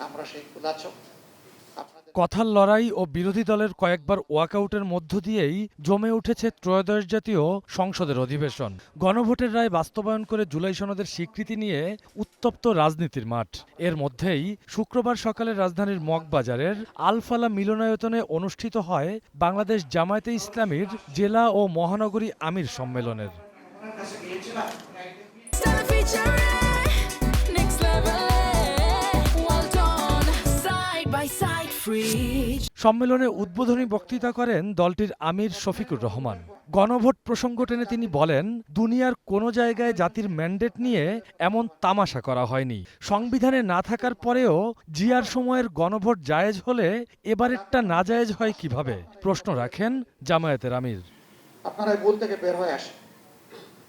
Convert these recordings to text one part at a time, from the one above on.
আমরা সেই খোলাচক কথার লড়াই ও বিরোধী দলের কয়েকবার ওয়াকআউটের মধ্য দিয়েই জমে উঠেছে ত্রয়োদশ জাতীয় সংসদের অধিবেশন। গণভোটের রায় বাস্তবায়ন করে জুলাই সনদের স্বীকৃতি নিয়ে উত্তপ্ত রাজনীতির মাঠ। এর মধ্যেই শুক্রবার সকালে রাজধানীর মগবাজারের আলফালা মিলনায়তনে অনুষ্ঠিত হয় বাংলাদেশ জামায়াতে ইসলামীর জেলা ও মহানগরী আমির সম্মেলনের। সম্মেলনে উদ্বোধনী বক্তৃতা করেন দলটির আমির শফিকুর রহমান। গণভোট প্রসঙ্গ টেনে তিনি বলেন, দুনিয়ার কোনো জায়গায় জাতির ম্যান্ডেট নিয়ে এমন তামাশা করা হয়নি। সংবিধানে না থাকার পরেও জিয়ার সময়ের গণভোট জায়েজ হলে এবারেরটা নাজায়েজ হয় কিভাবে? প্রশ্ন রাখেন জামায়াতের আমির। আপনারা ভুল থেকে বের হয়ে আসেন।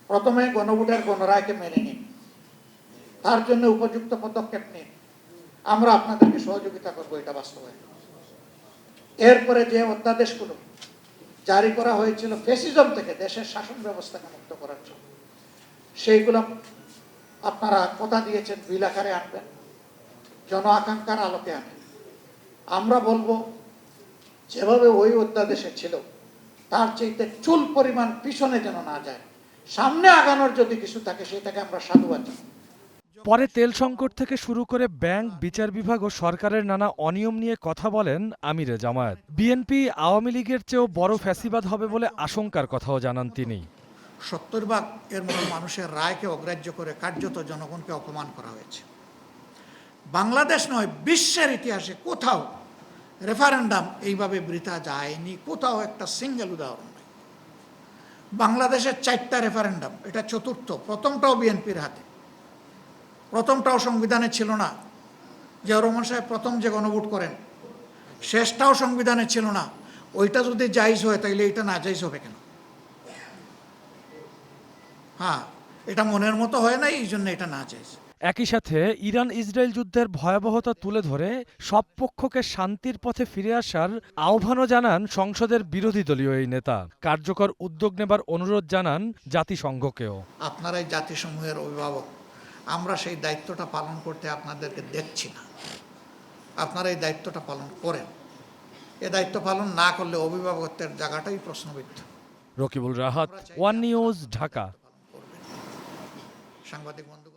প্রথমে গণভোটের গণরায়কে মেনে নিন, তার জন্য উপযুক্ত পদক্ষেপ নিন। আমরা আপনাদেরকে সহযোগিতা করবো এটা বাস্তবায়ন। এরপরে যে অধ্যাদেশগুলো জারি করা হয়েছিল ফ্যাসিজম থেকে দেশের শাসন ব্যবস্থাকে মুক্ত করার জন্য, সেইগুলো আপনারা কথা দিয়েছেন বিল আকারে আনবেন, জন আকাঙ্ক্ষার আলোকে আনবেন। আমরা বলবো যেভাবে ওই অধ্যাদেশে ছিল তার চাইতে চুল পরিমাণ পিছনে যেন না যায়, সামনে আগানোর যদি কিছু থাকে সেটাকে আমরা সাধুবাদ জানাই। পরে তেল সংকট থেকে শুরু করে ব্যাংক, বিচার বিভাগ ও সরকারের নানা অনিয়ম নিয়ে কথা বলেন আমিরে জামায়াত। বিএনপি আওয়ামী লীগের চেয়েও বড় ফ্যাসিবাদ হবে বলে আশঙ্কার কথাও জানান তিনি। 70 ভাগ এর মতো মানুষের রায়কে অগ্রাহ্য করে কার্যত জনগণকে অপমান করা হয়েছে। বাংলাদেশ নয়, বিশ্বের ইতিহাসে কোথাও রেফারেন্ডাম এইভাবে বৃথা যায়নি, কোথাও একটা সিঙ্গেল উদাহরণ নেই। বাংলাদেশের 4টা রেফারেন্ডাম, এটা চতুর্থ। প্রথমটাও বিএনপির হাতে, প্রথমটাও সংবিধানে ছিল না। জিয়াউর রহমান সাহেব প্রথম যে গণভোট করেন, শেষটাও সংবিধানে ছিল না। ওইটা যদি জায়েজ হয় তাইলে এটা না জায়েজ হবে কেন? হ্যাঁ, এটা মনের মতো হয় না, এই জন্য এটা না জায়েজ। একই সাথে ইরান ইসরায়েল যুদ্ধের ভয়াবহতা তুলে ধরে সব পক্ষকে শান্তির পথে ফিরে আসার আহ্বানও জানান সংসদের বিরোধী দলীয় এই নেতা। কার্যকর উদ্যোগ নেবার অনুরোধ জানান জাতিসংঘকেও। আপনারাই জাতিসমূহের অভিভাবক, আমরা সেই দায়িত্বটা পালন করতে আপনাদেরকে দেখছি না। আপনারা এই দায়িত্বটা পালন করেন। এ দায়িত্ব পালন না করলে অভিভাবকত্বের জায়গাটাই প্রশ্নবিদ্ধ। Rakibul Rahat, one news, Dhaka. সাংবাদিক বন্ধু